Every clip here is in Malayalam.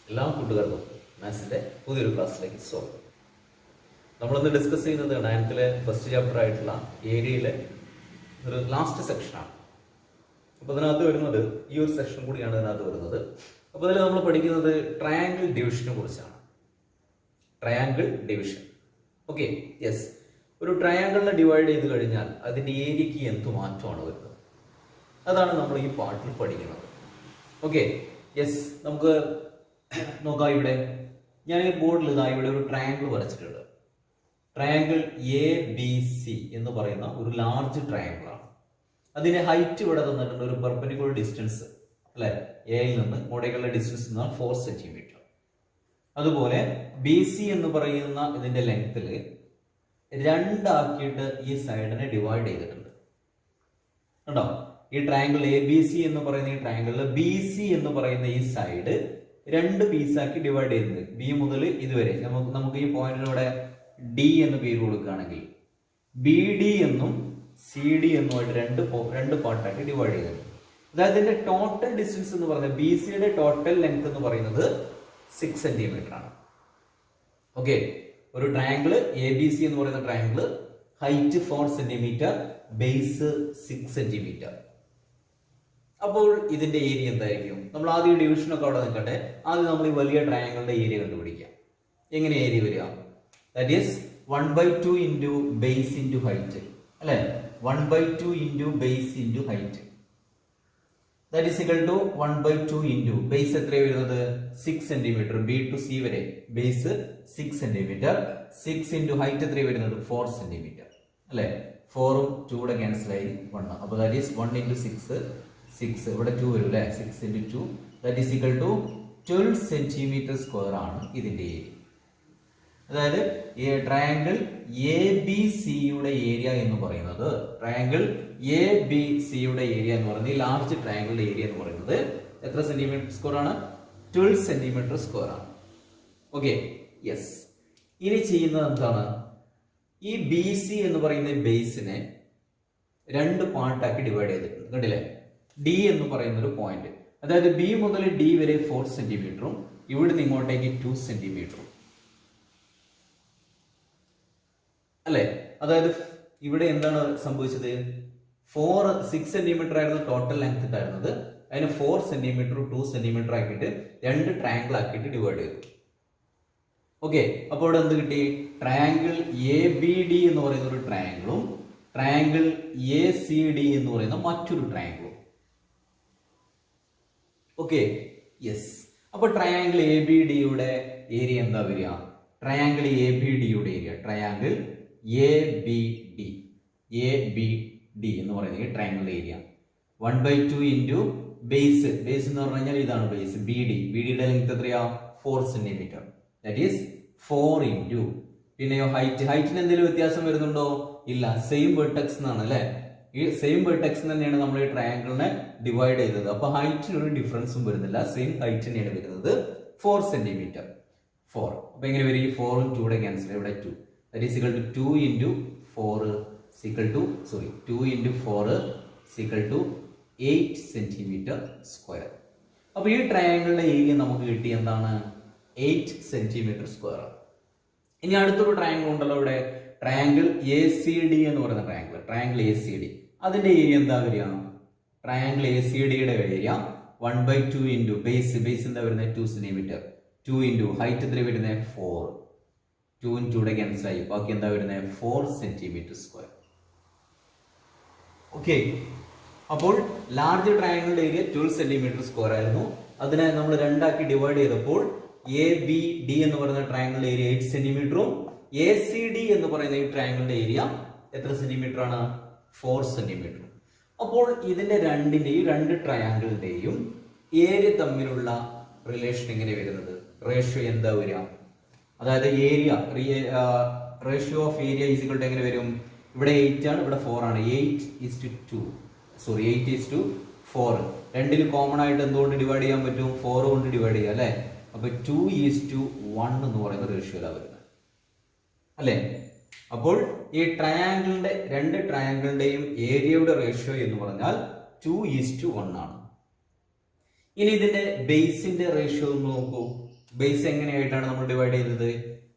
എല്ലാ കൂട്ടുകാർക്കും മാത്സിന്റെ പുതിയൊരു ക്ലാസ്സിലേക്ക് സ്വാഗതം. നമ്മളിന്ന് ഡിസ്കസ് ചെയ്യുന്നത് 9th ഫസ്റ്റ് ചാപ്റ്റർ ആയിട്ടുള്ള ഏരിയയിലെ ഒരു ലാസ്റ്റ് സെക്ഷനാണ്. അപ്പോൾ അതിനകത്ത് വരുന്നത് ഈ ഒരു സെക്ഷൻ കൂടിയാണ് ഇതിനകത്ത് വരുന്നത്. അപ്പോൾ അതിൽ നമ്മൾ പഠിക്കുന്നത് ട്രയാങ്കിൾ ഡിവിഷനെ കുറിച്ചാണ്. Triangle division. Okay, yes. ഒരു ട്രയാങ്കിളിനെ ഡിവൈഡ് ചെയ്ത് കഴിഞ്ഞാൽ അതിന്റെ ഏരിയക്ക് എന്ത് മാറ്റമാണ് വരുന്നത്, അതാണ് നമ്മൾ ഈ പാർട്ടിൽ പഠിക്കുന്നത്. Okay, yes. നമുക്ക് നോക്കാം. ഇവിടെ ഞാൻ ഈ ബോർഡിൽ ഇതാ ഇവിടെ ഒരു ട്രയാങ്കിൾ വരച്ചിട്ടുണ്ട്. ട്രയാങ്കിൾ ABC എന്ന് പറയുന്ന ഒരു ലാർജ് ട്രയാങ്കിൾ ആണ്. അതിന്റെ ഹൈറ്റ് ഇവിടെ തന്നിട്ടുണ്ട്, ഒരു പെർപെൻഡിക്കുലർ ഡിസ്റ്റൻസ് അല്ലെ, എയിൽ നിന്ന് ഇങ്ങോട്ടേക്കുള്ള ഡിസ്റ്റൻസ് 4 സെന്റിമീറ്റർ. അതുപോലെ BC എന്ന് പറയുന്ന ഇതിന്റെ ലെങ്ത്തിൽ രണ്ടാക്കിയിട്ട് ഈ സൈഡിനെ ഡിവൈഡ് ചെയ്തിട്ടുണ്ട്. കണ്ടോ, ഈ ട്രയാങ്കിൾ ABC എന്ന് പറയുന്ന ഈ ട്രയാങ്കിളിൽ BC എന്ന് പറയുന്ന ഈ സൈഡ് രണ്ട് പീസാക്കി ഡിവൈഡ് ചെയ്തിട്ടുണ്ട്. ബി മുതൽ ഇതുവരെ നമുക്ക് ഈ പോയിന്റിലൂടെ D എന്ന് പേര് കൊടുക്കുകയാണെങ്കിൽ BD എന്നും CD എന്നുമായിട്ട് രണ്ട് പാർട്ടാക്കി ഡിവൈഡ് ചെയ്തിട്ടുണ്ട്. അതായത് ഇതിന്റെ ടോട്ടൽ ഡിസ്റ്റൻസ് എന്ന് പറയുന്നത് BCയുടെ ടോട്ടൽ ലെങ്ത് എന്ന് പറയുന്നത് 6 സെന്റിമീറ്റർ ആണ്. ഓക്കെ, ഒരു ട്രയാങ്കിൾ ABC എന്ന് പറയുന്ന triangle height 4 centimetre, base 6 centimetre. അപ്പോൾ ഇതിന്റെ ഏരിയ എന്തായിരിക്കും? നമ്മൾ ആദ്യം ഡിവിഷനൊക്കെ അവിടെ നിൽക്കട്ടെ. ആദ്യം നമ്മൾ ഈ വലിയ ട്രയാങ്കിളിന്റെ ഏരിയ കണ്ടുപിടിക്കാം. എങ്ങനെ ഏരിയ വരിക? That is 1/2 into base into height അല്ലെ, 1/2 into base into height. That is equal to 1/2 into base എത്രയാണ് വരുന്നത്? 6 സെന്റിമീറ്റർ. B to C വരെ ബേസ് 6 സെന്റിമീറ്റർ. 6 ഇൻറ്റു ഹൈറ്റ് എത്രയാണ് വരുന്നത്? 4 സെന്റിമീറ്റർ അല്ലെ. 4ഉം 2 കൂടെ ക്യാൻസൽ ആയി 1. അപ്പൊ ദാറ്റ് ഈസ് 1 ഇൻറ്റു 6 ഇവിടെ 2 വരും അല്ലെ. 6 into 2 that is equal to 12 centimetre square ആണ് ഇതിന്റെ ഏരിയ. അതായത് ഈ ട്രയാങ്കിൾ ABCയുടെ ഏരിയ എന്ന് പറയുന്നത്, ട്രയാങ്കിൾ ABCയുടെ ഏരിയ എന്ന് പറയുന്നത്, ഈ ലാർജ് ട്രയാങ്കിളിന്റെ ഏരിയ എന്ന് പറയുന്നത് എത്ര സെന്റിമീറ്റർ സ്ക്വയർ ആണ്? 12 സെന്റിമീറ്റർ സ്ക്വയർ ആണ്. Okay, yes. ഇനി ചെയ്യുന്നത് എന്താണ്? ഈ BC എന്ന് പറയുന്ന ബേസിനെ രണ്ട് പാർട്ടാക്കി ഡിവൈഡ് ചെയ്തിട്ടുണ്ട്. കണ്ടില്ലേ? D എന്ന് പറയുന്ന ഒരു പോയിന്റ്, അതായത് B മുതൽ D വരെ 4 സെന്റിമീറ്ററും ഇവിടുന്ന് ഇങ്ങോട്ടേക്ക് 2 സെന്റിമീറ്ററും അല്ലെ. അതായത് ഇവിടെ എന്താണ് സംഭവിച്ചത്? 6 സെന്റിമീറ്റർ ആയിരുന്നു ടോട്ടൽ ലെങ്ത് ഉണ്ടായിരുന്നത്. അതിന് 4 സെന്റിമീറ്റർ 2 സെന്റിമീറ്റർ ആക്കിയിട്ട് രണ്ട് ട്രയാങ്കിൾ ആക്കിയിട്ട് ഡിവൈഡ് ചെയ്തു. ഓക്കെ, അപ്പോൾ ഇവിടെ എന്ത് കിട്ടി? ട്രയാങ്കിൾ ABD എന്ന് പറയുന്ന ഒരു ട്രയാങ്കിളും ട്രയാങ്കിൾ ACD എന്ന് പറയുന്ന മറ്റൊരു ട്രയാങ്കിളും. Okay, yes. അപ്പൊ ട്രയാങ്കിൾ ABDയുടെ ഏരിയ എന്താ വരിക? ട്രയാങ്കിൾ ABDയുടെ ഏരിയ, ട്രയാങ്കിൾ ABD എന്ന് പറയുന്നത് ഈ ട്രയാങ്കിൾ ഏരിയ 1/2 ഇൻറ്റു ബേസ് എന്ന് പറഞ്ഞു കഴിഞ്ഞാൽ ഇതാണ് ബേസ് BDയുടെ ലെങ്ത് എത്രയാ? 4 സെന്റിമീറ്റർ. ദാറ്റ് ഈസ് 4 ഇൻറ്റു, പിന്നെയോ ഹൈറ്റിന് എന്തെങ്കിലും വ്യത്യാസം വരുന്നുണ്ടോ? ഇല്ല, സെയിം വെർട്ടെക്സ് എന്നാണ് അല്ലെ. ഈ സെയിം വെർട്ടെക്സ് തന്നെയാണ് നമ്മൾ ഈ ട്രയാങ്കിളിനെ ഡിവൈഡ് ചെയ്തത്. അപ്പൊ ഹൈറ്റിന് ഒരു ഡിഫറൻസും വരുന്നില്ല, സെയിം ഹൈറ്റ് തന്നെയാണ് വരുന്നത്, 4 സെന്റിമീറ്റർ. 4. അപ്പൊ എങ്ങനെ വരും? ഈ 4ഉം 2 കൂടെ ക്യാൻസൽ, ഇവിടെ 2. That is equal to 2 into 4 equal to 2 into 4 equal to 8 centimetre square. അപ്പൊ ഈ ട്രയാങ്കിളിന്റെ ഏരിയ നമുക്ക് കിട്ടി എന്താണ്? 8 സെന്റിമീറ്റർ സ്ക്വയർ. ഇനി അടുത്തൊരു ട്രയാങ്കിൾ ഉണ്ടല്ലോ ഇവിടെ, ട്രയാങ്കിൾ ACD എന്ന് പറയുന്ന ട്രയാങ്കിൾ ACD. അതിന്റെ ഏരിയ എന്താ വരിക? ട്രയാങ്കിൾ ACDയുടെ ഏരിയ 1/2 ഇൻറ്റു ബേസ് എന്താ വരുന്നത്? 2 സെന്റിമീറ്റർ. 2 ഇൻറ്റു ഹൈറ്റ് എത്ര വരുന്നത്? 4. 2ഉം 2 കൂടെ ക്യാൻസൽ ആയി, ബാക്കി എന്താ വരുന്നത്? 4 സെന്റിമീറ്റർ സ്ക്വയർ. ഓക്കെ, അപ്പോൾ ലാർജ് ട്രയാങ്കിളിന്റെ ഏരിയ 12 സെന്റിമീറ്റർ സ്ക്വയർ ആയിരുന്നു. അതിനെ നമ്മൾ രണ്ടാക്കി ഡിവൈഡ് ചെയ്തപ്പോൾ ABD എന്ന് പറയുന്ന ട്രയാങ്കിളിന്റെ ഏരിയ 8 സെന്റിമീറ്ററും ACD എന്ന് പറയുന്ന ഈ ട്രയാങ്കിളിന്റെ ഏരിയ എത്ര സെന്റിമീറ്റർ ആണ്? 4 സെന്റിമീറ്റർ. അപ്പോൾ ഇതിന്റെ ഈ രണ്ട് ട്രയാങ്കിളിന്റെയും ഏരിയ തമ്മിലുള്ള റിലേഷൻ എങ്ങനെ വരുന്നത്? റേഷ്യോ എന്താ വരിക? അതായത് area ratio of area is equal to എങ്ങനെ വരും? ഇവിടെ 8 ആണ്, ഇവിടെ 4 ആണ്. 8:4. രണ്ടിൽ കോമൺ ആയിട്ട് എന്തുകൊണ്ട് ഡിവൈഡ് ചെയ്യാൻ പറ്റും? 4 കൊണ്ട് ഡിവൈഡ് ചെയ്യാം അല്ലെ. അപ്പൊ 2:1 എന്ന് പറയുന്ന റേഷ്യോയിലാണ് വരുന്നത് അല്ലെ. അപ്പോൾ ഈ രണ്ട് ട്രയാങ്കിളിന്റെയും ഏരിയയുടെ റേഷ്യോ എന്ന് പറഞ്ഞാൽ 2:1 ആണ്. ഇനി ഇതിന്റെ ബേസിന്റെ റേഷ്യോ ഒന്ന് നോക്കൂ. ബേസ് എങ്ങനെയായിട്ടാണ് നമ്മൾ ഡിവൈഡ് ചെയ്തത്?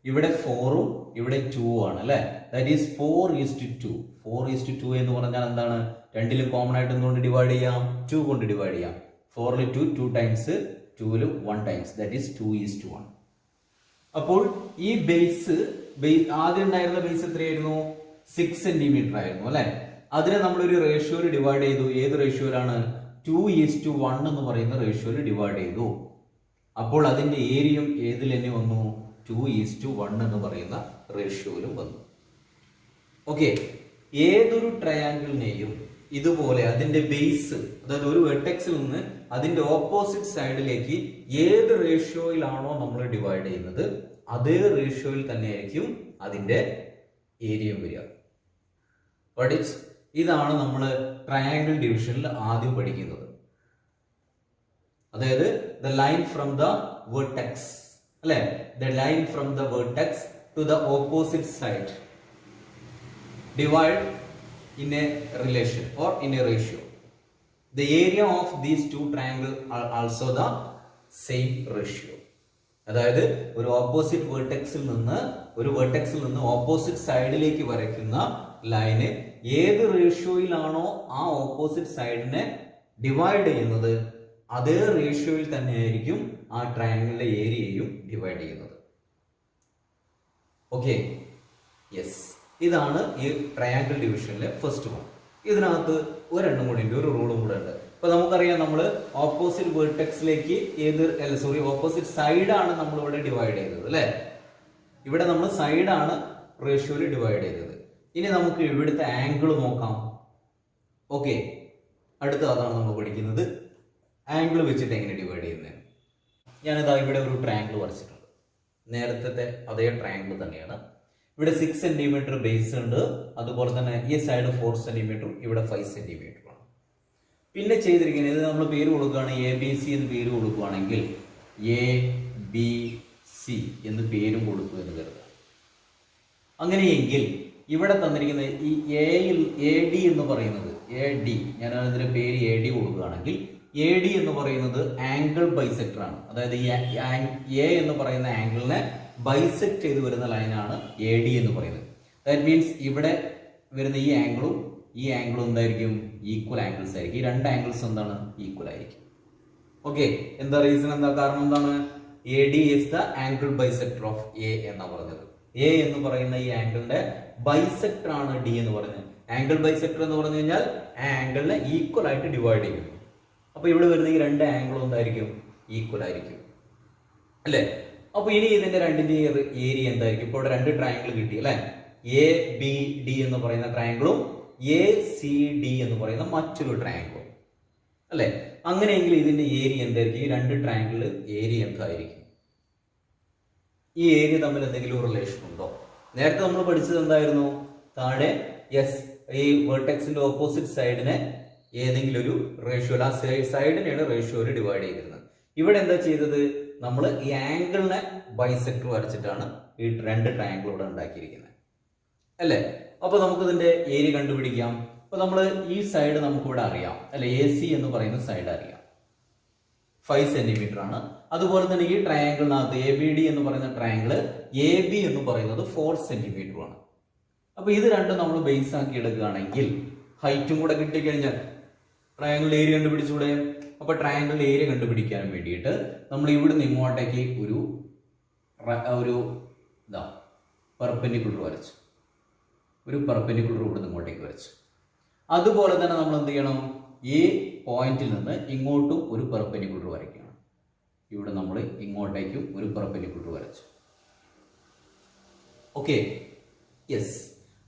ഇവിടെ 4ഉം ഇവിടെ 2 ആണ് അല്ലെ. That is 4:2. 4:2 എന്ന് പറഞ്ഞാൽ എന്താണ്? രണ്ടിലും കോമൺ ആയിട്ട് എന്തുകൊണ്ട് ഡിവൈഡ് ചെയ്യാം? 2 കൊണ്ട് ഡിവൈഡ് ചെയ്യാം. 4ൽ 2 ടൈംസ്, 2ൽ 1 ടൈംസ്, ദാറ്റ് ഈസ് 2:1. അപ്പോൾ ഈ ബേസ് ആദ്യം ഉണ്ടായിരുന്ന ബേസ് എത്രയായിരുന്നു? 6 സെന്റിമീറ്റർ ആയിരുന്നു അല്ലെ. അതിനെ നമ്മളൊരു റേഷ്യോയിൽ ഡിവൈഡ് ചെയ്തു. ഏത് റേഷ്യോയിലാണ്? 2:1 എന്ന് പറയുന്ന റേഷ്യോയിൽ ഡിവൈഡ് ചെയ്തു. അപ്പോൾ അതിന്റെ ഏരിയയും ഏതിൽ തന്നെ വന്നു? 2:1 എന്ന് പറയുന്ന റേഷ്യോയിലും വന്നു. ഓക്കെ, ഏതൊരു ട്രയാങ്കിളിനെയും ഇതുപോലെ അതിന്റെ ബേസ്, അതായത് ഒരു വെർട്ടെക്സിൽ നിന്ന് അതിന്റെ ഓപ്പോസിറ്റ് സൈഡിലേക്ക് ഏത് റേഷ്യോയിലാണോ നമ്മൾ ഡിവൈഡ് ചെയ്യുന്നത് അതേ റേഷ്യോയിൽ തന്നെയായിരിക്കും അതിന്റെ ഏരിയ വരിക. ഇതാണ് നമ്മൾ ട്രയാങ്കിൾ ഡിവിഷനിൽ ആദ്യം പഠിക്കുന്നത്. അതായത് the line from the vertex അല്ലെ, the line from the vertex to the opposite side divide in a relation or in a ratio. The area of these two triangles are also the same ratio. അതായത് ഒരു ഓപ്പോസിറ്റ് വെർട്ടെക്സിൽ നിന്ന് ഓപ്പോസിറ്റ് സൈഡിലേക്ക് വരയ്ക്കുന്ന ലൈന് ഏത് റേഷ്യോയിലാണോ ആ ഓപ്പോസിറ്റ് സൈഡിനെ ഡിവൈഡ് ചെയ്യുന്നത് അതേ റേഷ്യോയിൽ തന്നെയായിരിക്കും ആ ട്രയാങ്കിളിന്റെ ഏരിയയും ഡിവൈഡ് ചെയ്യുന്നത്. ഓക്കെ, യെസ്, ഇതാണ് ഈ ട്രയാങ്കിൾ ഡിവിഷനിലെ ഫസ്റ്റ് വൺ. ഇതിനകത്ത് ഒരെണ്ണം കൂടി ഉണ്ട്, ഒരു റൂളും കൂടെ ഉണ്ട്. ഇപ്പൊ നമുക്കറിയാം, നമ്മൾ ഓപ്പോസിറ്റ് വെർട്ടെക്സിലേക്ക് ഓപ്പോസിറ്റ് സൈഡാണ് നമ്മൾ ഇവിടെ ഡിവൈഡ് ചെയ്തത് അല്ലെ. ഇവിടെ നമ്മൾ സൈഡാണ് റേഷ്യോയിൽ ഡിവൈഡ് ചെയ്തത്. ഇനി നമുക്ക് ഇവിടുത്തെ ആംഗിൾ നോക്കാം. ഓക്കെ, അടുത്ത അതാണ് നമ്മൾ പഠിക്കുന്നത്, ആംഗിൾ വെച്ചിട്ട് എങ്ങനെ ഡിവൈഡ് ചെയ്യുന്നത്. ഞാനിതാ ഇവിടെ ഒരു ട്രയാങ്കിൾ വരച്ചിട്ടുണ്ട്. നേരത്തെ അതേ ട്രയാങ്കിൾ തന്നെയാണ്. ഇവിടെ 6 സെന്റിമീറ്റർ ബേസ് ഉണ്ട്. അതുപോലെ തന്നെ ഈ സൈഡ് 4 സെന്റിമീറ്ററും ഇവിടെ 5 സെന്റിമീറ്റർ ആണ്. പിന്നെ ചെയ്തിരിക്കുന്നത്, ഇത് നമ്മൾ പേര് കൊടുക്കുകയാണ് ABC എന്ന് പേര് കൊടുക്കുകയാണെങ്കിൽ ABC എന്ന് പേരും കൊടുക്കുക എന്ന് കരുതുക. അങ്ങനെയെങ്കിൽ ഇവിടെ തന്നിരിക്കുന്ന ഈ AD എന്ന് പറയുന്നത് ഞാൻ അതിന്റെ പേര് AD കൊടുക്കുകയാണെങ്കിൽ AD എന്ന് പറയുന്നത് ആംഗിൾ ബൈസെക്ടർ ആണ്. അതായത് A എന്ന് പറയുന്ന ആംഗിളിനെ ബൈസെക്ട് ചെയ്ത് വരുന്ന ലൈനാണ് AD എന്ന് പറയുന്നത്. ദാറ്റ് മീൻസ് ഇവിടെ വരുന്ന ഈ ആംഗിളും എന്തായിരിക്കും? ഈക്വൽ ആംഗിൾസ് ആയിരിക്കും. ഈ രണ്ട് ആംഗിൾസ് എന്താണ്? ഈക്വൽ ആയിരിക്കും. ഓക്കെ, എന്താ റീസൺ? കാരണം എന്താണ്? AD is the angle bisector of A എന്നാ പറഞ്ഞത്. A എന്ന് പറയുന്ന ഈ ആംഗിളിന്റെ ബൈസെക്ടർ ആണ് D എന്ന് പറയുന്നത്. ആംഗിൾ ബൈസെക്ടർ എന്ന് പറഞ്ഞു കഴിഞ്ഞാൽ ആ ആംഗിളിനെ ഈക്വൽ ആയിട്ട് ഡിവൈഡ് ചെയ്യും. അപ്പൊ ഇവിടെ വരുന്ന ഈ രണ്ട് ആംഗിളും എന്തായിരിക്കും? ഈക്വൽ ആയിരിക്കും അല്ലെ. അപ്പൊ ഇനി ഇതിന്റെ രണ്ടിന്റെ ഏരിയ എന്തായിരിക്കും? ഇപ്പോൾ ഇവിടെ രണ്ട് ട്രയാങ്കിൾ കിട്ടി അല്ലെ. ABD എന്ന് പറയുന്ന ട്രയാങ്കിളും ACD എന്ന് പറയുന്ന മറ്റൊരു ട്രയാങ്കിളും അല്ലെ. അങ്ങനെയെങ്കിൽ ഇതിന്റെ ഏരിയ എന്തായിരിക്കും? ഈ രണ്ട് ട്രയാങ്കിൾ ഏരിയ എന്തായിരിക്കും? ഈ ഏരിയ തമ്മിൽ എന്തെങ്കിലും റിലേഷൻ ഉണ്ടോ? നേരത്തെ നമ്മൾ പഠിച്ചത് എന്തായിരുന്നു? താഴെ ഈ വെർട്ടെക്സിന്റെ ഓപ്പോസിറ്റ് സൈഡിനെ ഏതെങ്കിലും ഒരു റേഷ്യോ, ആ സൈഡിനെയാണ് റേഷ്യോയിൽ ഡിവൈഡ് ചെയ്തിരുന്നത്. ഇവിടെ എന്താ ചെയ്തത്? നമ്മൾ ഈ ആംഗിളിനെ ബൈസെക്ടർ വരച്ചിട്ടാണ് ഈ രണ്ട് ട്രയാങ്കിൾ ഇവിടെ ഉണ്ടാക്കിയിരിക്കുന്നത് അല്ലെ. അപ്പൊ നമുക്ക് ഇതിന്റെ ഏരിയ കണ്ടുപിടിക്കാം. അപ്പൊ നമ്മൾ ഈ സൈഡ് നമുക്ക് ഇവിടെ അറിയാം അല്ലെ, AC എന്ന് പറയുന്ന സൈഡ് അറിയാം, 5 സെന്റിമീറ്റർ ആണ്. അതുപോലെ തന്നെ ഈ ട്രയാങ്കിളിനകത്ത് ABD എന്ന് പറയുന്ന ട്രയാങ്കിൾ AB എന്ന് പറയുന്നത് 4 സെന്റിമീറ്റർ ആണ്. അപ്പൊ ഇത് രണ്ടും നമ്മൾ ബേസ് ആക്കി എടുക്കുകയാണെങ്കിൽ ഹൈറ്റും കൂടെ കിട്ടിക്കഴിഞ്ഞാൽ ട്രയാങ്കിൾ ഏരിയ കണ്ടുപിടിച്ചൂടെ? അപ്പൊ ട്രയാങ്കിൾ ഏരിയ കണ്ടുപിടിക്കാൻ വേണ്ടിയിട്ട് നമ്മൾ ഇവിടുന്ന് ഇങ്ങോട്ടേക്ക് ഒരു പെർപെൻഡിക്കുലർ വരച്ചു, ഒരു പെർപെൻഡിക്കുലർ ഇവിടുന്ന് ഇങ്ങോട്ടേക്ക് വരച്ചു. അതുപോലെ തന്നെ നമ്മൾ എന്ത് ചെയ്യണം? ഈ പോയിന്റിൽ നിന്ന് ഇങ്ങോട്ടും ഒരു പെർപെൻഡിക്കുലർ വരയ്ക്കണം. ഇവിടെ നമ്മൾ ഇങ്ങോട്ടേക്കും ഒരു പെർപെൻഡിക്കുലർ വരച്ചു. Okay, yes.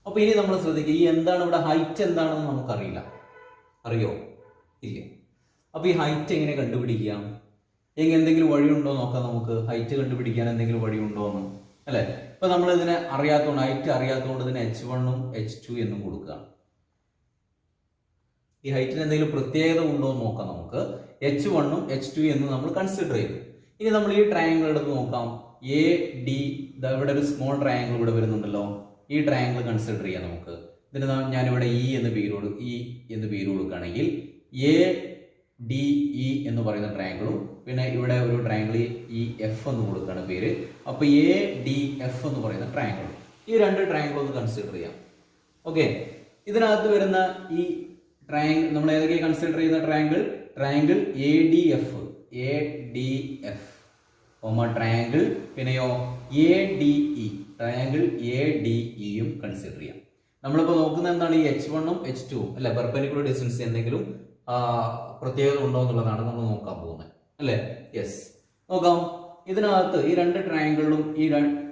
അപ്പൊ ഇനി നമ്മൾ ശ്രദ്ധിക്കുക, ഈ എന്താണ് ഇവിടെ ഹൈറ്റ് എന്താണെന്ന് നമുക്കറിയില്ല. അറിയോ? ഇല്ല. അപ്പൊ ഈ ഹൈറ്റ് എങ്ങനെ കണ്ടുപിടിക്കാം? എന്തെങ്കിലും വഴിയുണ്ടോ നോക്കാം നമുക്ക്. ഹൈറ്റ് കണ്ടുപിടിക്കാൻ എന്തെങ്കിലും വഴിയുണ്ടോ എന്ന് അല്ലെ. ഇപ്പൊ നമ്മൾ ഇതിനെ അറിയാത്തതുകൊണ്ട്, ഹൈറ്റ് അറിയാത്തതുകൊണ്ട് ഇതിന് H1 H2 എന്നും കൊടുക്കുകയാണ്. ഈ ഹൈറ്റിന് എന്തെങ്കിലും പ്രത്യേകത ഉണ്ടോ എന്ന് നോക്കാം നമുക്ക്. H1 H2 എന്ന് നമ്മൾ കൺസിഡർ ചെയ്തു. ഇനി നമ്മൾ ഈ ട്രയാങ്കിൾ എടുത്ത് നോക്കാം. AD, ഇവിടെ ഒരു സ്മോൾ ട്രയാങ്കിൾ ഇവിടെ വരുന്നുണ്ടല്ലോ. ഈ ട്രയാങ്കിൾ കൺസിഡർ ചെയ്യാം നമുക്ക്. ഇതിന് ഞാനിവിടെ E എന്ന് പേര് കൊടുക്കുകയാണെങ്കിൽ ADE എന്ന് പറയുന്ന ട്രയാങ്കിളും പിന്നെ ഇവിടെ ഒരു ട്രയാങ്കിൾ ഈ എഫ് എന്ന് കൊടുക്കുകയാണ് പേര്. അപ്പോൾ ADF എന്ന് പറയുന്ന ട്രയാങ്കിൾ, ഈ രണ്ട് ട്രയാങ്കിൾ ഒന്ന് കൺസിഡർ ചെയ്യാം. ഓക്കെ, ഇതിനകത്ത് വരുന്ന ഈ ട്രയാങ്കിൾ നമ്മൾ ഏതൊക്കെ കൺസിഡർ ചെയ്യുന്ന ട്രയാങ്കിൾ ADF ട്രയാങ്കിൾ, പിന്നെയോ ADE ട്രയാങ്കിൾ ADEയും കൺസിഡർ ചെയ്യാം. നമ്മളിപ്പോൾ നോക്കുന്നത് എന്താണ്, ഈ H1ഉം H2ഉം അല്ലെ പെർപെൻഡിക്കുലർ ഡിസ്റ്റൻസ് എന്തെങ്കിലും പ്രത്യേകത ഉണ്ടോ എന്നുള്ളതാണ് നമ്മൾ നോക്കാൻ പോകുന്നത് അല്ലെ. യെസ്, നോക്കാം. ഇതിനകത്ത് ഈ രണ്ട് ട്രയാങ്കിളിലും ഈ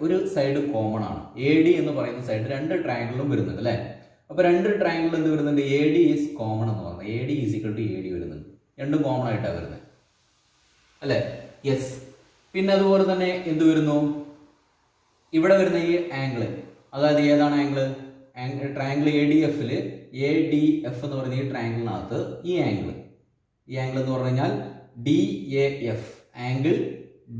ഒരു സൈഡ് കോമൺ ആണ്. AD എന്ന് പറയുന്ന സൈഡ് രണ്ട് ട്രയാങ്കിളിലും വരുന്നുണ്ട് അല്ലെ. അപ്പൊ രണ്ട് ട്രയാങ്കിളിൽ എന്ത് വരുന്നുണ്ട്, AD ഈസ് കോമൺ എന്ന് പറഞ്ഞാൽ AD is equal to AD വരുന്നുണ്ട്. രണ്ടും കോമൺ ആയിട്ടാണ് വരുന്നത് അല്ലെ. യെസ്, പിന്നെ അതുപോലെ തന്നെ എന്ത് വരുന്നു, ഇവിടെ വരുന്ന ഈ ആംഗിള്, അതായത് ഏതാണ് ആംഗിള്, ട്രയാങ്കിൾ ADFല് ADF എന്ന് പറയുന്ന ഈ ട്രയാങ്കിളിനകത്ത് ഈ ആംഗിൾ എന്ന് പറഞ്ഞു കഴിഞ്ഞാൽ DAF, angle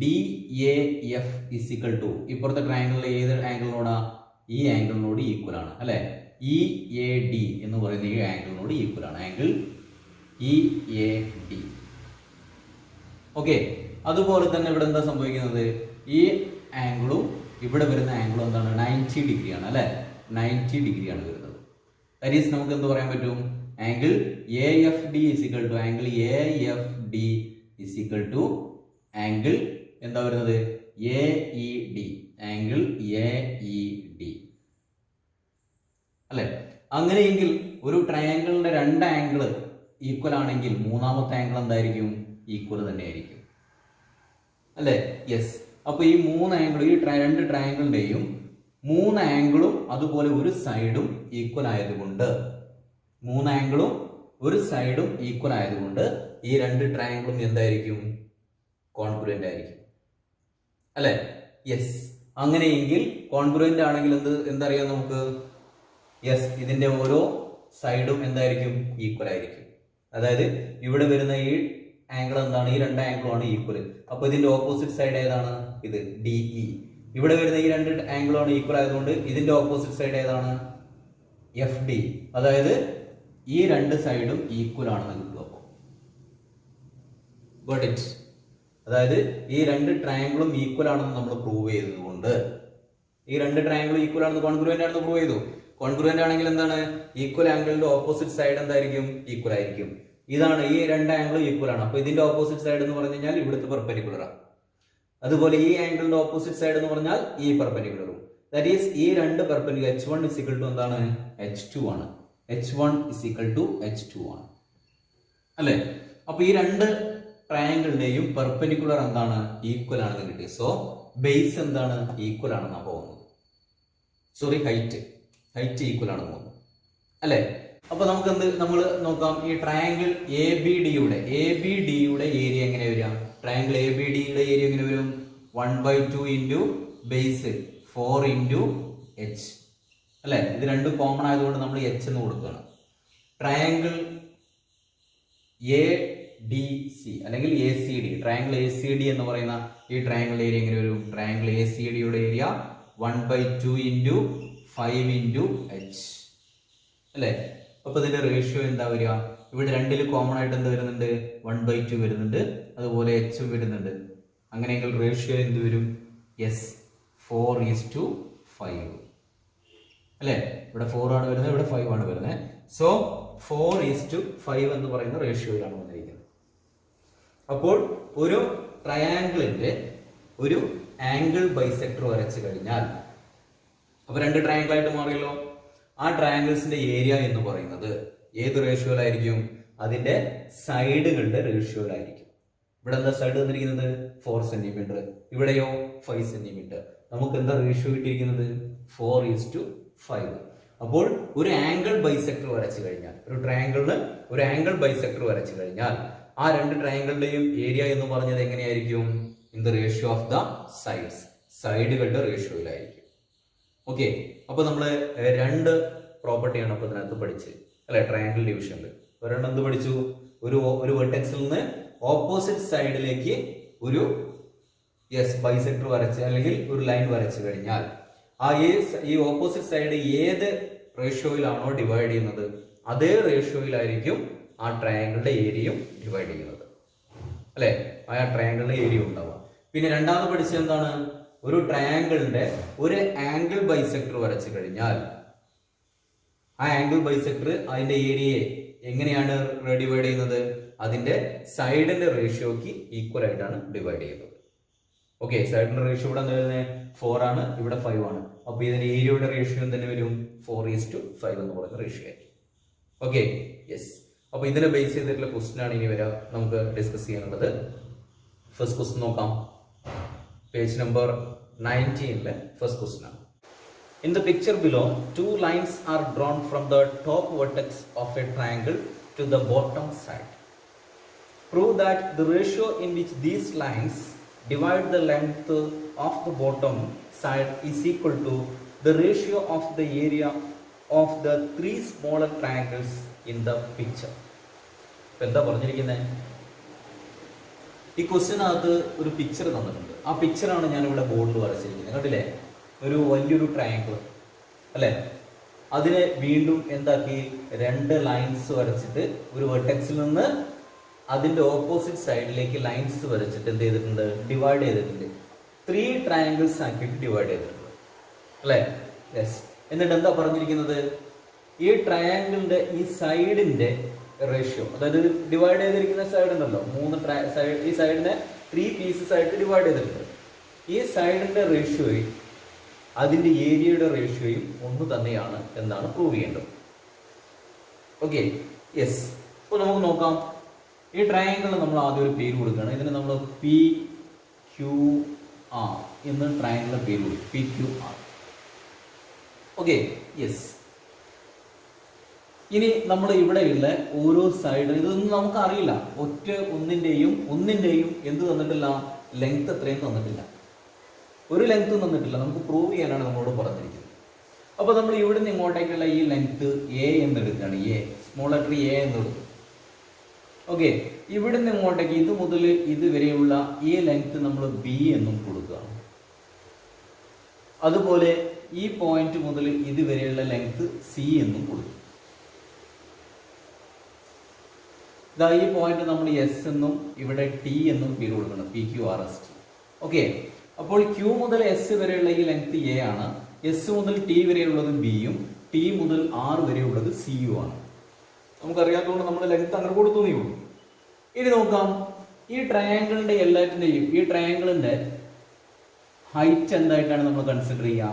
DAF is equal to ഇപ്പുറത്തെ ട്രയാങ്കിളിൽ ഏത് ആംഗിളിനോടാ, ഈ ആംഗിളിനോട് ഈക്വൽ ആണ് അല്ലെ. EAD എന്ന് പറയുന്ന ഈ ആംഗിളിനോട് ഈക്വൽ ആണ്, ആംഗിൾ EAD. ഓക്കെ, അതുപോലെ തന്നെ ഇവിടെ എന്താ സംഭവിക്കുന്നത്, ഈ ആംഗിളും ഇവിടെ വരുന്ന ആംഗിളും എന്താണ്, 90 ഡിഗ്രിയാണ് അല്ലെ. 90 ഡിഗ്രിയാണ് വരുന്നത്. ദാറ്റ് ഈസ് നമുക്ക് എന്ത് പറയാൻ പറ്റും, angle AFD is equal to angle AFD is equal to angle എന്താ വരുന്നത്, AED, ആംഗിൾ AED അല്ലെ. അങ്ങനെയെങ്കിൽ ഒരു ട്രയാങ്കിളിന്റെ രണ്ട് ആംഗിൾ ഈക്വൽ ആണെങ്കിൽ മൂന്നാമത്തെ ആംഗിൾ എന്തായിരിക്കും, ഈക്വൽ തന്നെ ആയിരിക്കും അല്ലെ. യെസ്, അപ്പൊ ഈ മൂന്ന് ആംഗിൾ, ഈ രണ്ട് ട്രയാങ്കിളിന്റെയും മൂന്ന് ആംഗിളും അതുപോലെ ഒരു സൈഡും ഈക്വൽ ആയതുകൊണ്ട്, മൂന്ന് ആംഗിളും ഒരു സൈഡും ഈക്വൽ ആയതുകൊണ്ട് ഈ രണ്ട് ട്രയാങ്കിളും എന്തായിരിക്കും, കോൺഗ്രുവന്റ് ആയിരിക്കും അല്ലെ. യെസ്, അങ്ങനെയെങ്കിൽ കോൺഗ്രുവന്റ് ആണെങ്കിൽ എന്തറിയാം നമുക്ക്, യെസ്, ഇതിന്റെ ഓരോ സൈഡും എന്തായിരിക്കും, ഈക്വൽ ആയിരിക്കും. അതായത് ഇവിടെ വരുന്ന ഈ ആംഗിൾ എന്താണ്, ഈ രണ്ട് ആംഗിളുമാണ് ഈക്വൽ. അപ്പൊ ഇതിന്റെ ഓപ്പോസിറ്റ് സൈഡ് ഏതാണ്, ഇത് DE. ഇവിടെ വരുന്ന ഈ രണ്ട് ആംഗിളാണ് ഈക്വൽ ആയതുകൊണ്ട് ഇതിന്റെ ഓപ്പോസിറ്റ് സൈഡ് ഏതാണ്, FD. അതായത് ഈ രണ്ട് സൈഡും ഈക്വൽ ആണെന്ന് കിട്ടും. അപ്പോൾ ഗോട്ട് ഇറ്റ്. അതായത് ഈ രണ്ട് ട്രയാങ്കിളും ഈക്വൽ ആണെന്ന് നമ്മൾ പ്രൂവ് ചെയ്തതുകൊണ്ട്, ഈ രണ്ട് ട്രയാങ്കിളും ഈക്വൽ ആണെന്ന്, കോൺഗ്രുവന്റ് ആണെന്ന് പ്രൂവ് ചെയ്തു. കോൺഗ്രുവന്റ് ആണെങ്കിൽ എന്താണ്, ഈക്വൽ ആംഗിളിന്റെ ഓപ്പോസിറ്റ് സൈഡ് എന്തായിരിക്കും, ഈക്വൽ ആയിരിക്കും. ഇതാണ്, ഈ രണ്ട് ആംഗിളും ഈക്വൽ ആണ്. അപ്പൊ ഇതിന്റെ ഓപ്പോസിറ്റ് സൈഡ് എന്ന് പറഞ്ഞു കഴിഞ്ഞാൽ ഇവിടുത്തെ പെർപെൻഡിക്കുലർ ആണ്. അതുപോലെ ഈ ആംഗിളിന്റെ ഓപ്പോസിറ്റ് സൈഡ് എന്ന് പറഞ്ഞാൽ ഈ പെർപെൻഡിക്കുലറും. ദാറ്റ് ഈസ് ഈ രണ്ട് perpendicular H1 is equal to എന്താണ്, H2 ആണ്. H1 is equal to H2 ആണ് അല്ലെ. അപ്പൊ ഈ രണ്ട് ട്രയാങ്കിളിന്റെയും പെർപെൻഡിക്കുലർ എന്താണ്, ഈക്വൽ ആണെന്ന് കിട്ടി. സോ ബേസ് എന്താണ്, ഈക്വൽ ആണെന്നാണ് പോകുന്നത്. സോറി, ഹൈറ്റ് ഈക്വൽ ആണെന്ന് പോകുന്നത് അല്ലെ. അപ്പൊ നമുക്ക് നമ്മൾ നോക്കാം, ഈ ട്രയാങ്കിൾ ABDയുടെ ഏരിയ എങ്ങനെ വരിക, ട്രയാങ്കിൾ ABDയുടെ ഏരിയ എങ്ങനെ വരും, 1/2 ഇൻറ്റു ബേസ് 4 ഇൻറ്റു H അല്ലെ. ഇത് രണ്ടും കോമൺ ആയതുകൊണ്ട് നമ്മൾ H എന്ന് കൊടുക്കുകയാണ്. ട്രയാങ്കിൾ ADC അല്ലെങ്കിൽ ACD, ട്രയാങ്കിൾ ACD എന്ന് പറയുന്ന ഈ ട്രയാങ്കിൾ ഏരിയ എങ്ങനെ വരും, ട്രയാങ്കിൾ ACDയുടെ ഏരിയ 1/2 ഇൻറ്റു 5 ഇൻറ്റു H അല്ലെ. അപ്പൊ ഇതിന്റെ റേഷ്യോ എന്താ വരിക, ഇവിടെ രണ്ടിൽ കോമൺ ആയിട്ട് എന്ത് വരുന്നുണ്ട്, 1/2 വരുന്നുണ്ട്, അതുപോലെ H വരുന്നുണ്ട്. അങ്ങനെയെങ്കിൽ റേഷ്യോ എന്ത് വരും, യെസ്, 4:5 അല്ലെ. ഇവിടെ 4 ആണ് വരുന്നത്, ഇവിടെ 5 ആണ് വരുന്നത്. സോ 4:5 എന്ന് പറയുന്ന റേഷ്യോയിലാണ് വന്നിരിക്കുന്നത്. അപ്പോൾ ഒരു ട്രയാങ്കിളിന്റെ ഒരു ആംഗിൾ ബൈസെക്ടർ വരച്ചു കഴിഞ്ഞാൽ, അപ്പൊ രണ്ട് ട്രയാങ്കിൾ ആയിട്ട് മാറിയല്ലോ. ആ ട്രയാങ്കിൾസിന്റെ ഏരിയ എന്ന് പറയുന്നത് ഏത് റേഷ്യോയിലായിരിക്കും, അതിന്റെ സൈഡുകളുടെ റേഷ്യോയിലായിരിക്കും. ഇവിടെ എന്താ സൈഡ് തന്നിരിക്കുന്നത്, 4 സെന്റിമീറ്റർ, ഇവിടെയോ 5 സെന്റിമീറ്റർ. നമുക്ക് എന്താ റേഷ്യോ കിട്ടിയിരിക്കുന്നത്, 4:5. അപ്പോൾ ഒരു ആംഗിൾ ബൈസെക്ടർ വരച്ചു കഴിഞ്ഞാൽ, ഒരു ട്രയാങ്കിളിന് ഒരു ആംഗിൾ ബൈസെക്ടർ വരച്ചു കഴിഞ്ഞാൽ ആ രണ്ട് ട്രയാങ്കിളിന്റെയും ഏരിയ എന്ന് പറഞ്ഞത് എങ്ങനെയായിരിക്കും, in the ratio of the sides, സൈഡുകളുടെ റേഷ്യോയിലായിരിക്കും. ഓക്കെ, അപ്പൊ നമ്മള് രണ്ട് പ്രോപ്പർട്ടിയാണ് അപ്പൊ ഇതിനകത്ത് പഠിച്ചത് അല്ലെ, ട്രയാങ്കിൾ ഡിവിഷനിൽ. ഒരെണ്ണം എന്ത് പഠിച്ചു, ഒരു വെർട്ടെക്സിൽ നിന്ന് ഓപ്പോസിറ്റ് സൈഡിലേക്ക് ഒരു ബൈസെക്ടർ വരച്ച് അല്ലെങ്കിൽ ഒരു ലൈൻ വരച്ചു കഴിഞ്ഞാൽ ഈ ഓപ്പോസിറ്റ് സൈഡ് ഏത് റേഷ്യോയിലാണോ ഡിവൈഡ് ചെയ്യുന്നത് അതേ റേഷ്യോയിലായിരിക്കും ആ ട്രയാങ്കിളിന്റെ ഏരിയയും ഡിവൈഡ് ചെയ്യുന്നത് അല്ലെ. ആ ട്രയാങ്കിളിന്റെ ഏരിയ ഉണ്ടാവുക. പിന്നെ രണ്ടാമത് പഠിച്ചത് എന്താണ്? ഒരു ട്രയാങ്കിളിന്റെ ഒരു ആംഗിൾ ബൈസെക്ടർ വരച്ചു കഴിഞ്ഞാൽ ആ ആംഗിൾ ബൈസെക്ടർ അതിന്റെ ഏരിയയെ എങ്ങനെയാണ് ഡിവൈഡ് ചെയ്യുന്നത്? അതിന്റെ സൈഡിന്റെ റേഷ്യോക്ക് ഈക്വൽ ആയിട്ടാണ് ഡിവൈഡ് ചെയ്യുന്നത്. ഓക്കെ, സൈഡിന്റെ റേഷ്യോ ഇവിടെ എന്താ 4 ആണ്, ഇവിടെ 5 ആണ്. അപ്പൊ ഇതിന്റെ ഏരിയയുടെ റേഷ്യോ തന്നെ വരും 4:5 എന്ന് പറയുന്ന റേഷ്യോ ആയിരിക്കും. Okay, yes. അപ്പൊ ഇതിനെ ബേസ് ചെയ്തിട്ടുള്ള ക്വസ്റ്റ്യൻ ആണ് ഇനി വരാം നമുക്ക് ഡിസ്കസ് ചെയ്യാനുള്ളത്. ഫസ്റ്റ് ക്വസ്റ്റ്യൻ നോക്കാം. പേജ് നമ്പർ 19 ഫസ്റ്റ് ക്വസ്റ്റ്യൻ ആണ്. In the picture below, 2 lines are drawn from the top vertex of a triangle to the bottom side. Prove that the ratio in which these lines divide the length of the bottom side is equal to the ratio of the area of the 3 smaller triangles in the picture. എന്താ പറഞ്ഞിരിക്കുന്നത്? ഈ ക്വസ്റ്റ്യനകത്ത് ഒരു പിക്ചർ തന്നിട്ടുണ്ട്. ആ പിക്ചറാണ് ഞാൻ ഇവിടെ ബോർഡിൽ വരച്ചിരിക്കുന്നത്. കണ്ടില്ലേ? ഒരു വലിയൊരു ട്രയാങ്കിൾ അല്ലേ? അതിനെ വീണ്ടും എന്താക്കി 2 ലൈൻസ് വരച്ചിട്ട് ഒരു വെർട്ടെക്സിൽ നിന്ന് അതിന്റെ ഓപ്പോസിറ്റ് സൈഡിലേക്ക് ലൈൻസ് വരച്ചിട്ട് എന്ത് ചെയ്തിട്ടുണ്ട്? ഡിവൈഡ് ചെയ്തിട്ടുണ്ട്. 3 ട്രയാങ്കിൾസ് ആക്കിയിട്ട് ഡിവൈഡ് ചെയ്തിട്ടുണ്ട് അല്ലേ? യെസ്. എന്നിട്ട് എന്താ പറഞ്ഞിരിക്കുന്നത്? ഈ ട്രയാങ്കിളിന്റെ ഈ സൈഡിന്റെ റേഷ്യോ, അതായത് ഡിവൈഡ് ചെയ്തിരിക്കുന്ന സൈഡ് ഉണ്ടല്ലോ, 3 സൈഡ്, ഈ സൈഡിനെ 3 പീസസ് ആയിട്ട് ഡിവൈഡ് ചെയ്തിട്ടുണ്ട്. ഈ സൈഡിന്റെ റേഷ്യോയും അതിന്റെ ഏരിയയുടെ റേഷ്യോയും ഒന്ന് തന്നെയാണ് എന്നാണ് പ്രൂവ് ചെയ്യേണ്ടത്. Okay, yes. അപ്പോൾ നമുക്ക് നോക്കാം. ഈ ട്രയാങ്കിൾ നമ്മൾ ആദ്യം ഒരു പേര് കൊടുക്കുകയാണ്. ഇതിന് നമ്മൾ PQR എന്ന് ട്രയാങ്കിളിന്റെ പേര് കൊടുക്കും. PQR. Okay, yes. ഇനി നമ്മൾ ഇവിടെയുള്ള ഓരോ സൈഡ്, ഇതൊന്നും നമുക്ക് അറിയില്ല. ഒന്നിന്റെയും എന്ത് തന്നിട്ടില്ല? ലെങ്ത് എത്രയും തന്നിട്ടില്ല. ഒരു ലെങ്ത് തന്നിട്ടില്ല. നമുക്ക് പ്രൂവ് ചെയ്യാനാണ് നമ്മളോട് പറഞ്ഞിരിക്കുന്നത്. അപ്പൊ നമ്മൾ ഇവിടുന്ന് ഇങ്ങോട്ടേക്കുള്ള ഈ ലെങ്ത് എ എന്ന് എടുക്കുകയാണ്. സ്മോൾ ലെറ്റർ എ എന്ന് എടുക്കും. ഓക്കെ, ഇവിടുന്ന് ഇങ്ങോട്ടേക്ക് ഇത് മുതൽ ഇതുവരെയുള്ള ഈ ലെങ്ത് നമ്മൾ ബി എന്നും കൊടുക്കുക. അതുപോലെ ഈ പോയിന്റ് മുതൽ ഇതുവരെയുള്ള ലെങ്ത് സി എന്നും കൊടുക്കും. ഈ പോയിന്റ് നമ്മൾ എസ് എന്നും ഇവിടെ ടി എന്നും പേര് കൊടുക്കണം. PQRST. ഓക്കെ, അപ്പോൾ Q മുതൽ എസ് വരെയുള്ള ഈ ലെങ്ത് എ ആണ്. എസ് മുതൽ ടി വരെയുള്ളത് ബിയും ടി മുതൽ ആർ വരെയുള്ളത് സിയും ആണ്. നമുക്കറിയാത്തതുകൊണ്ട് നമ്മൾ ലെങ്ത് അങ്ങനെ കൊടുത്തു. ഇനി നോക്കാം. ഈ ട്രയാങ്കിളിന്റെ എല്ലാറ്റിന്റെയും ഈ ട്രയാങ്കിളിന്റെ ഹൈറ്റ് എന്തായിട്ടാണ് നമ്മൾ കൺസിഡർ ചെയ്യുക?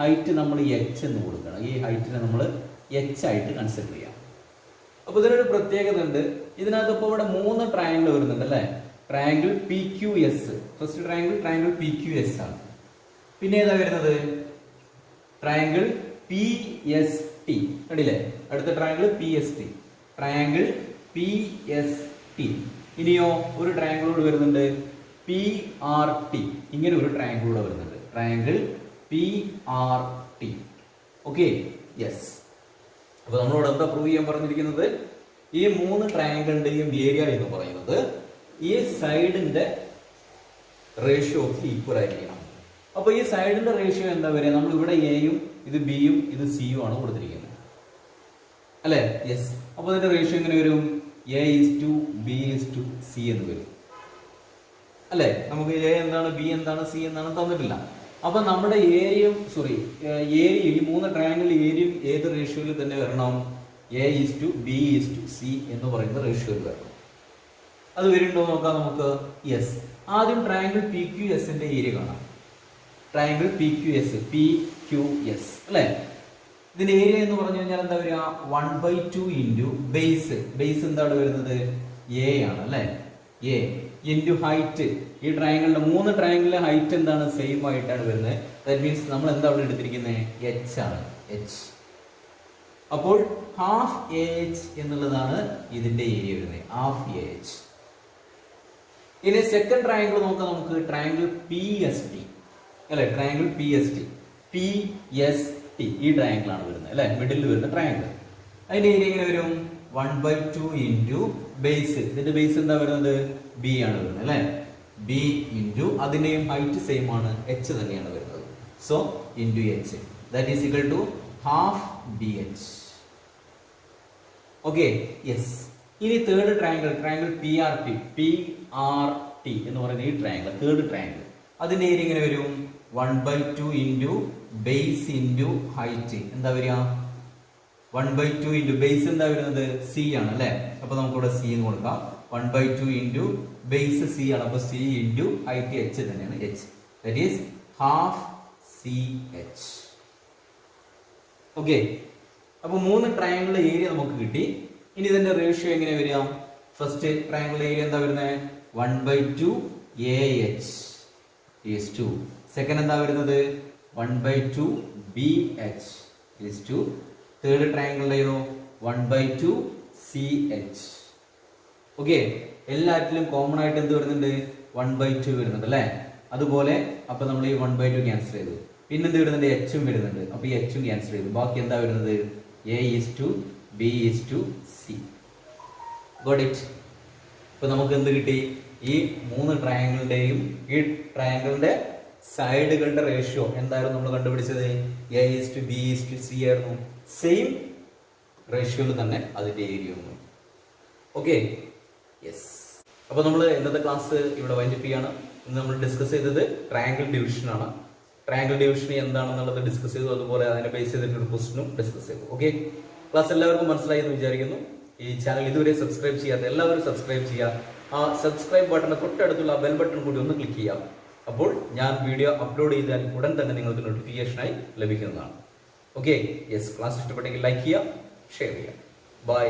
ഹൈറ്റ് നമ്മൾ H എന്ന് കൊടുക്കണം. ഈ ഹൈറ്റിനെ നമ്മൾ H ആയിട്ട് കൺസിഡർ ചെയ്യാം. അപ്പൊ ഇതിനൊരു പ്രത്യേകത ഉണ്ട്. ഇതിനകത്ത് ഇപ്പോൾ ഇവിടെ 3 ട്രയാങ്കിൾ വരുന്നുണ്ട് അല്ലേ? Triangle PQS. First triangle PQS ആണ്. പിന്നെ ഏതാ വരുന്നത്? Triangle PST. കണ്ടില്ലേ? അടുത്ത ട്രയാങ്കിൾ PST. Triangle PST. ഇനിയോ ഒരു ട്രയാങ്കിളോട് വരുന്നുണ്ട് PRT. ഇങ്ങനെ ഒരു ട്രയാങ്കിളോട് വരുന്നുണ്ട്. Triangle PRT. Okay, yes. അപ്പൊ നമ്മളോട് എന്താ പ്രൂവ് ചെയ്യാൻ പറഞ്ഞിരിക്കുന്നത്? ഈ 3 ട്രയാങ്കിളിന്റെയും ഏരിയ എന്ന് പറയുന്നത് ഈ സൈഡിന്റെ റേഷ്യോക്ക് ഈക്വൽ ആയിരിക്കണം. അപ്പൊ ഈ സൈഡിന്റെ റേഷ്യോ എന്താ വരിക? നമ്മൾ ഇവിടെ എയും ഇത് ബിയും ഇത് സിയും ആണ് കൊടുത്തിരിക്കുന്നത് അല്ലെ? യെസ്. അപ്പൊ ഇതിന്റെ റേഷ്യോ എങ്ങനെ വരും? A:B:C എന്ന് വരും അല്ലെ? നമുക്ക് എ എന്താണ്, ബി എന്താണ്, സി എന്താണ് തന്നിട്ടില്ല. അപ്പൊ നമ്മുടെ ഏരിയയും ഈ 3 ട്രയാങ്കിൾ ഏരിയയും ഏത് റേഷ്യോയിൽ തന്നെ വരണം? A:B:C എന്ന് പറയുന്ന റേഷ്യോയിൽ വരണം. അത് വരുന്നുണ്ടോ നോക്കാം നമുക്ക്. യെസ്. ആദ്യം ട്രയാങ്കിൾ PQSന്റെ ഏരിയ കാണാം. ട്രയാങ്കിൾ PQS അല്ലെ? ഇതിന്റെ ഏരിയ എന്ന് പറഞ്ഞു കഴിഞ്ഞാൽ എന്താ വരിക? 1/2 ഇൻറ്റു ബേസ് എന്താണ് വരുന്നത്? A ആണ് അല്ലെ? A into height. ഈ ട്രയാങ്കിളിന്റെ 3 ട്രയാങ്കിളിലെ ഹൈറ്റ് എന്താണ്? സെയിം ആയിട്ടാണ് വരുന്നത്. ദാറ്റ് മീൻസ് നമ്മൾ എന്താ ഇവിടെ എടുത്തിരിക്കുന്നത്? H ആണ്. H. അപ്പോൾ ഹാഫ് AH എന്നുള്ളതാണ് ഇതിന്റെ ഏരിയ വരുന്നത്. Half AH. ഇനി സെക്കൻഡ് ട്രയാങ്കിൾ നോക്കാം നമുക്ക്. ട്രയാങ്കിൾ PST അല്ലെ? ട്രയാങ്കിൾ PST ഈ ട്രയാങ്കിൾ ആണ് വരുന്നത് അല്ലെ? മിഡിൽ വരുന്ന ട്രയാങ്കിൾ. അതിന്റെ ഏരിയ എങ്ങനെ വരും? 1/2 ഇൻറ്റു ബേസ്. ഇതിന്റെ ബേസ് എന്താ വരുന്നത്? B ആണ് വരുന്നത് അല്ലെ? B ഇൻറ്റു അതിന്റെയും ഹൈറ്റ് സെയിം ആണ്, H തന്നെയാണ് വരുന്നത്. So into H that is equal to half BH. Okay, yes. ഇനി തേർഡ് ട്രയാങ്കിൾ PRT ടി എന്ന് പറയുന്ന ഈ ട്രയാങ്കിൾ, തേർഡ് ട്രയാങ്കിൾ, അതിന്റെ ഏരിയ ഇങ്ങനെ വരും 1/2 ഇൻറ്റു ബേസ് ഇൻറ്റു ഹൈറ്റ്. എന്താ വരിക? 1/2 ഇൻറ്റു ബേസ് എന്താ വരുന്നത്? സി ആണ് അല്ലെ. അപ്പൊ നമുക്കിവിടെ സി എന്ന് കൊടുക്കാം. 1/2 ഇൻറ്റു ബേസ് സി ആണ്. അപ്പൊ സി ഇൻറ്റു ഹൈറ്റ് എച്ച് തന്നെയാണ്, H. That is half C H. Okay, അപ്പൊ 3 ട്രയാങ്കിളിന്റെ ഏരിയ നമുക്ക് കിട്ടി. ഇനി ഇതിന്റെ റേഷ്യോ എങ്ങനെ വരിക? ഫസ്റ്റ് ട്രയാങ്കിളിന്റെ ഏരിയ എന്താ വരുന്നത്? 1/2 AH ഈസ് ടു. സെക്കൻഡ് എന്താ വരുന്നത്? 1/2 BH ഈസ് ടു. തേർഡ് ട്രയാങ്കിളിന്റെ ഏതോ 1/2 CH. ഓക്കെ, എല്ലാറ്റിലും കോമൺ ആയിട്ട് എന്ത് വരുന്നുണ്ട്? 1/2 വരുന്നുണ്ട് അല്ലെ. അതുപോലെ അപ്പൊ നമ്മൾ ഈ 1/2 ക്യാൻസൽ ചെയ്തു. പിന്നെന്ത് വരുന്നുണ്ട്? എച്ചും വരുന്നുണ്ട്. അപ്പൊ ഈ എച്ചും ക്യാൻസൽ ചെയ്തു. ബാക്കി എന്താ വരുന്നത്? A is to B is to C. Got it? ഇപ്പൊ നമുക്ക് എന്ത് കിട്ടി? ഈ 3 ട്രയാങ്കിളിന്റെയും ഈ ട്രയാങ്കിളിന്റെ സൈഡുകളുടെ റേഷ്യോ എന്തായിരുന്നു നമ്മൾ കണ്ടുപിടിച്ചത്? A is to B is to C ആയിരുന്നു. സെയിം റേഷ്യോയിൽ തന്നെ അതിന്റെ ഏരിയ ഒന്നും. Okay, yes. അപ്പൊ നമ്മൾ ഇന്നത്തെ ക്ലാസ് ഇവിടെ വൈൻഡപ്പ് ചെയ്യാണ്. ഇന്ന് നമ്മൾ ഡിസ്കസ് ചെയ്തത് ട്രയാങ്കിൾ ഡിവിഷൻ ആണ്. ട്രയാങ്കിൾ ഡിവിഷൻ എന്താണെന്നുള്ളത് ഡിസ്കസ് ചെയ്തു. അതുപോലെ അതിനെ ബേസ് ചെയ്തിട്ടൊരു ക്വസ്റ്റനും ഡിസ്കസ് ചെയ്തു. ഓക്കെ, ക്ലാസ് എല്ലാവർക്കും മനസ്സിലായി എന്ന് വിചാരിക്കുന്നു. ഈ ചാനൽ ഇതുവരെ സബ്സ്ക്രൈബ് ചെയ്യാത്ത എല്ലാവരും സബ്സ്ക്രൈബ് ചെയ്യുക. ആ സബ്സ്ക്രൈബ് ബട്ടണ് തൊട്ടടുത്തുള്ള ബെൽ ബട്ടൺ കൂടി ഒന്ന് ക്ലിക്ക് ചെയ്യാം. അപ്പോൾ ഞാൻ വീഡിയോ അപ്ലോഡ് ചെയ്താൽ ഉടൻ തന്നെ നിങ്ങൾക്ക് നോട്ടിഫിക്കേഷനായി ലഭിക്കുന്നതാണ്. Okay, yes. ക്ലാസ് ഇഷ്ടപ്പെട്ടെങ്കിൽ ലൈക്ക് ചെയ്യുക, ഷെയർ ചെയ്യുക. ബൈ.